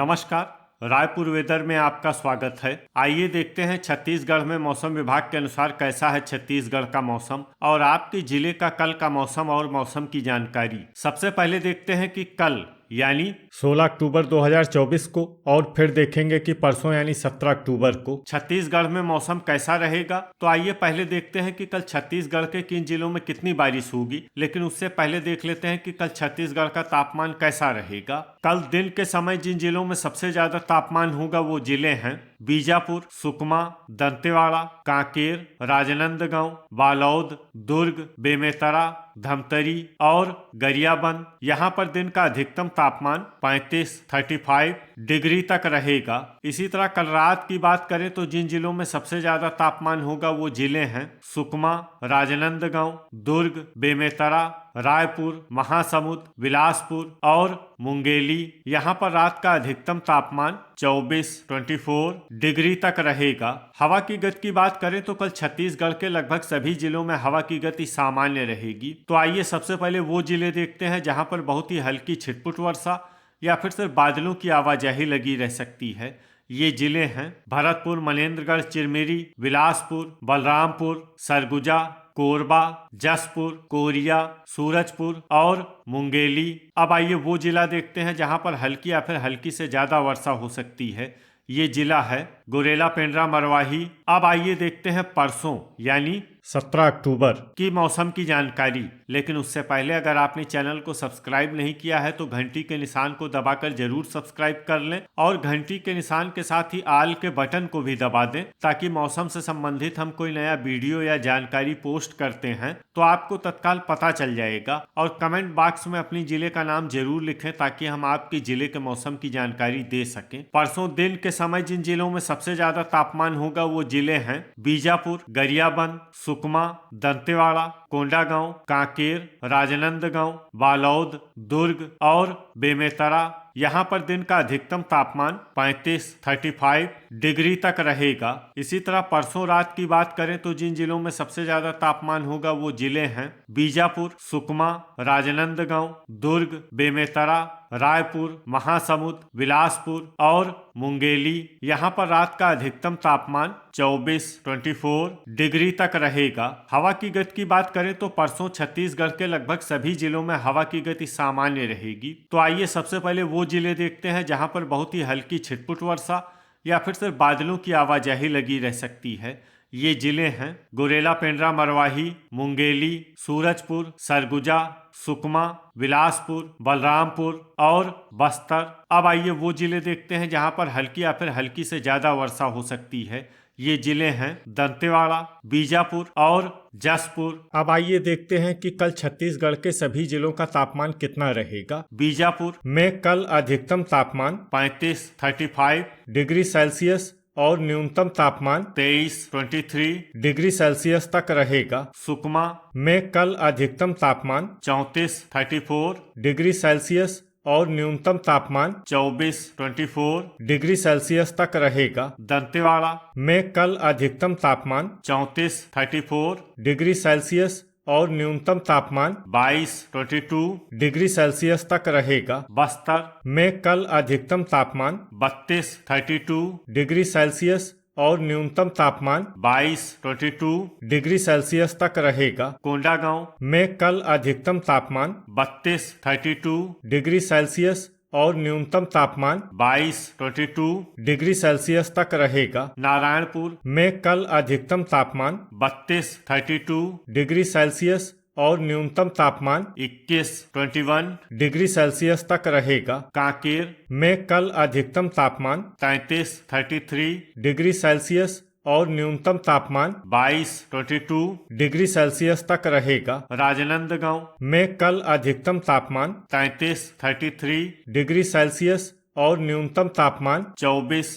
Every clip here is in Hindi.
नमस्कार। रायपुर वेदर में आपका स्वागत है। आइए देखते हैं छत्तीसगढ़ में मौसम विभाग के अनुसार कैसा है छत्तीसगढ़ का मौसम और आपके जिले का कल का मौसम और मौसम की जानकारी। सबसे पहले देखते हैं कि कल यानी 16 अक्टूबर 2024 को और फिर देखेंगे कि परसों यानी 17 अक्टूबर को छत्तीसगढ़ में मौसम कैसा रहेगा। तो आइए पहले देखते हैं कि कल छत्तीसगढ़ के किन जिलों में कितनी बारिश होगी, लेकिन उससे पहले देख लेते हैं कि कल छत्तीसगढ़ का तापमान कैसा रहेगा। कल दिन के समय जिन जिलों में सबसे ज्यादा तापमान होगा वो जिले हैं बीजापुर, सुकमा, दंतेवाड़ा, कांकेर, राजनांदगांव, बालोद, दुर्ग, बेमेतरा, धमतरी और गरियाबंद। यहाँ पर दिन का अधिकतम तापमान 35 डिग्री तक रहेगा। इसी तरह कल रात की बात करें तो जिन जिलों में सबसे ज्यादा तापमान होगा वो जिले हैं सुकमा, राजनांदगांव, दुर्ग, बेमेतरा, रायपुर, महासमुंद, बिलासपुर और मुंगेली। यहाँ पर रात का अधिकतम तापमान 24 डिग्री तक रहेगा। हवा की गति की बात करें तो कल छत्तीसगढ़ के लगभग सभी जिलों में हवा की गति सामान्य रहेगी। तो आइए सबसे पहले वो जिले देखते हैं जहाँ पर बहुत ही हल्की छिटपुट वर्षा या फिर सिर्फ बादलों की आवाजाही लगी रह सकती है। ये जिले हैं भरतपुर, मनेन्द्रगढ़, चिरमिरी, बिलासपुर, बलरामपुर, सरगुजा, कोरबा, जसपुर, कोरिया, सूरजपुर और मुंगेली। अब आइए वो जिला देखते हैं जहां पर हल्की या फिर हल्की से ज्यादा वर्षा हो सकती है। ये जिला है गुरेला, पेंड्रा, मरवाही। अब आइए देखते हैं परसों यानी 17 अक्टूबर की मौसम की जानकारी। लेकिन उससे पहले अगर आपने चैनल को सब्सक्राइब नहीं किया है तो घंटी के निशान को दबाकर जरूर सब्सक्राइब कर लें और घंटी के निशान के साथ ही आल के बटन को भी दबा दें ताकि मौसम से संबंधित हम कोई नया वीडियो या जानकारी पोस्ट करते हैं तो आपको तत्काल पता चल जाएगा। और कमेंट बॉक्स में अपनी जिले का नाम जरूर लिखें ताकि हम आपके जिले के मौसम की जानकारी दे सकें। परसों दिन के समय जिन जिलों में सबसे ज्यादा तापमान होगा वो जिले हैं बीजापुर, गरियाबंद, सुकमा, दंतेवाड़ा, कोंडागांव, कांकेर, राजनांदगांव, बालोद, दुर्ग और बेमेतरा। यहाँ पर दिन का अधिकतम तापमान 35 डिग्री तक रहेगा। इसी तरह परसों रात की बात करें तो जिन जिलों में सबसे ज्यादा तापमान होगा वो जिले हैं बीजापुर, सुकमा, राजनांदगांव, दुर्ग, बेमेतरा, रायपुर, महासमुंद, बिलासपुर और मुंगेली। यहाँ पर रात का अधिकतम तापमान 24 डिग्री तक रहेगा। हवा की गति की बात करें तो परसों छत्तीसगढ़ के लगभग सभी जिलों में हवा की गति सामान्य रहेगी। तो आइए सबसे पहले वो जिले देखते हैं जहां पर बहुत ही हल्की छिटपुट वर्षा या फिर सिर्फ बादलों की आवाजाही लगी रह सकती है। ये जिले हैं गुरेला, पेंड्रा, मरवाही, मुंगेली, सूरजपुर, सरगुजा, सुकमा, बिलासपुर, बलरामपुर और बस्तर। अब आइए वो जिले देखते हैं जहां पर हल्की या फिर हल्की से ज्यादा वर्षा हो सकती है। ये जिले हैं दंतेवाड़ा, बीजापुर और जसपुर। अब आइए देखते हैं कि कल छत्तीसगढ़ के सभी जिलों का तापमान कितना रहेगा। बीजापुर में कल अधिकतम तापमान 35 डिग्री सेल्सियस और न्यूनतम तापमान 23 डिग्री सेल्सियस तक रहेगा। सुकमा में कल अधिकतम तापमान 34 डिग्री सेल्सियस और न्यूनतम तापमान 24 डिग्री सेल्सियस तक रहेगा। दंतेवाड़ा में कल अधिकतम तापमान 34 डिग्री सेल्सियस और न्यूनतम तापमान 22 डिग्री सेल्सियस तक रहेगा। बस्तर में कल अधिकतम तापमान 32 डिग्री सेल्सियस और न्यूनतम तापमान 22 डिग्री सेल्सियस तक रहेगा। कोंडागांव में कल अधिकतम तापमान 32 डिग्री सेल्सियस और न्यूनतम तापमान 22 डिग्री सेल्सियस तक रहेगा। नारायणपुर में कल अधिकतम तापमान 32 डिग्री सेल्सियस और न्यूनतम तापमान 21 डिग्री सेल्सियस तक रहेगा। कांकेर में कल अधिकतम तापमान 33 डिग्री सेल्सियस और न्यूनतम तापमान 22 डिग्री सेल्सियस तक रहेगा। राजनांदगांव में कल अधिकतम तापमान 33 डिग्री सेल्सियस और न्यूनतम तापमान 24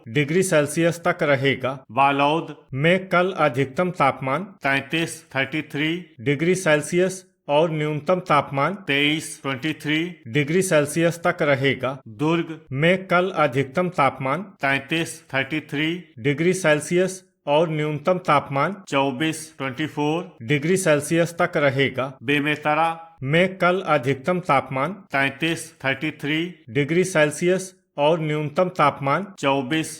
डिग्री सेल्सियस तक रहेगा। बालोद में कल अधिकतम तापमान 33 डिग्री सेल्सियस और न्यूनतम तापमान 23 डिग्री सेल्सियस तक रहेगा। दुर्ग में कल अधिकतम तापमान 33 डिग्री सेल्सियस और न्यूनतम तापमान 24 डिग्री सेल्सियस तक रहेगा। बेमेतरा में कल अधिकतम तापमान 33 डिग्री सेल्सियस और न्यूनतम तापमान 24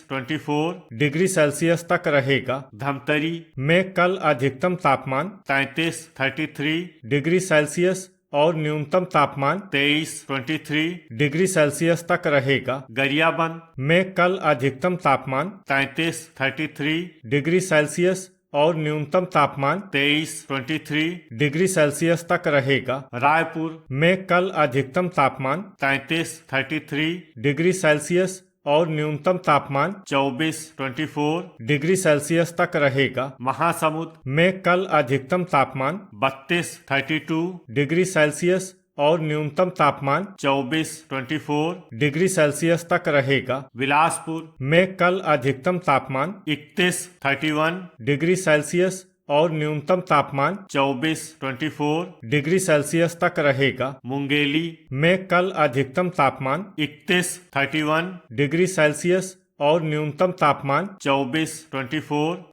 डिग्री सेल्सियस तक रहेगा। धमतरी में कल अधिकतम तापमान 33 डिग्री सेल्सियस और न्यूनतम तापमान 23 डिग्री सेल्सियस तक रहेगा। गरियाबंद में कल अधिकतम तापमान 33 डिग्री सेल्सियस और न्यूनतम तापमान 23 डिग्री सेल्सियस तक रहेगा। रायपुर में कल अधिकतम तापमान 33 डिग्री सेल्सियस और न्यूनतम तापमान 24 डिग्री सेल्सियस तक रहेगा। महासमुंद में कल अधिकतम तापमान 32 डिग्री सेल्सियस और न्यूनतम तापमान 24 डिग्री सेल्सियस तक रहेगा। बिलासपुर में कल अधिकतम तापमान 31 डिग्री सेल्सियस और न्यूनतम तापमान 24 डिग्री सेल्सियस तक रहेगा। मुंगेली में कल अधिकतम तापमान 31 डिग्री सेल्सियस और न्यूनतम तापमान 24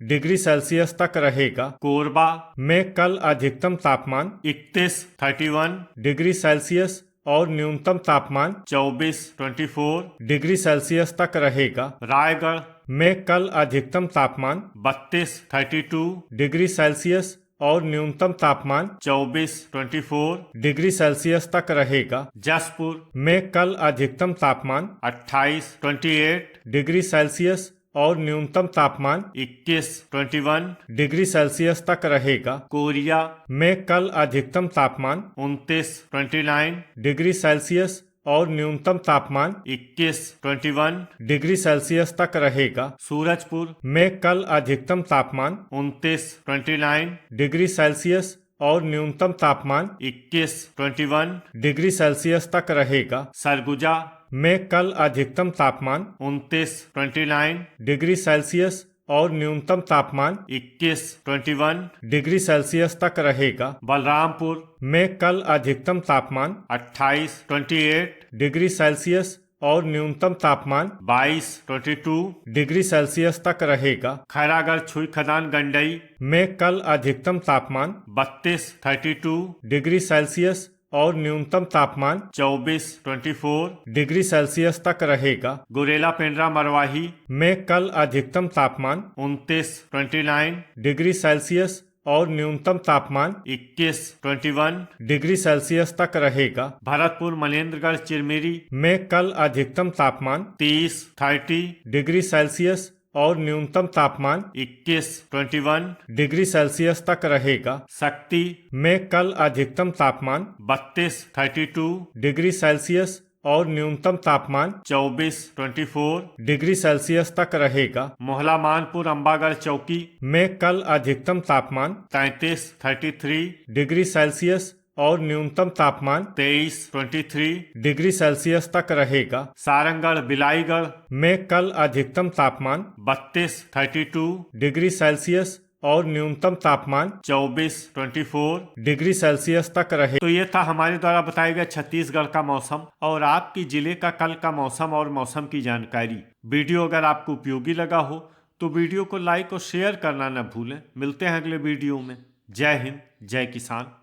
डिग्री सेल्सियस तक रहेगा। कोरबा में कल अधिकतम तापमान 31 डिग्री सेल्सियस और न्यूनतम तापमान 24 डिग्री सेल्सियस तक रहेगा। रायगढ़ में कल अधिकतम तापमान 32 डिग्री सेल्सियस और न्यूनतम तापमान 24 डिग्री सेल्सियस तक रहेगा। जसपुर में कल अधिकतम तापमान 28 डिग्री सेल्सियस और न्यूनतम तापमान 21 डिग्री सेल्सियस तक रहेगा। कोरिया में कल अधिकतम तापमान 29 डिग्री सेल्सियस और न्यूनतम तापमान 21 डिग्री सेल्सियस तक रहेगा। सूरजपुर में कल अधिकतम तापमान 29 डिग्री सेल्सियस और न्यूनतम तापमान 21 डिग्री सेल्सियस तक रहेगा। सरगुजा में कल अधिकतम तापमान 29 डिग्री सेल्सियस और न्यूनतम तापमान 21 डिग्री सेल्सियस तक रहेगा। बलरामपुर में कल अधिकतम तापमान 28 डिग्री सेल्सियस और न्यूनतम तापमान 22 डिग्री सेल्सियस तक रहेगा। खैरागढ़ छुई खदान गंडई में कल अधिकतम तापमान 32 डिग्री सेल्सियस और न्यूनतम तापमान 24 डिग्री सेल्सियस तक रहेगा। गुरेला पेंड्रा मरवाही में कल अधिकतम तापमान 29 डिग्री सेल्सियस और न्यूनतम तापमान 21 डिग्री सेल्सियस तक रहेगा। भरतपुर मनेन्द्रगढ़ चिरमिरी में कल अधिकतम तापमान 30 डिग्री सेल्सियस और न्यूनतम तापमान 21 डिग्री सेल्सियस तक रहेगा। शक्ति में कल अधिकतम तापमान 32 डिग्री सेल्सियस और न्यूनतम तापमान 24 डिग्री सेल्सियस तक रहेगा। मोहला मानपुर अम्बागढ़ चौकी में कल अधिकतम तापमान 33 डिग्री सेल्सियस और न्यूनतम तापमान 23 डिग्री सेल्सियस तक रहेगा। सारंगढ़ बिलाईगढ़ में कल अधिकतम तापमान 32 डिग्री सेल्सियस और न्यूनतम तापमान 24 डिग्री सेल्सियस तक रहे। तो ये था हमारे द्वारा बताया गया छत्तीसगढ़ का मौसम और आपकी जिले का कल का मौसम और मौसम की जानकारी। वीडियो अगर आपको उपयोगी लगा हो तो वीडियो को लाइक और शेयर करना न भूलें। मिलते हैं अगले वीडियो में। जय हिंद, जय किसान।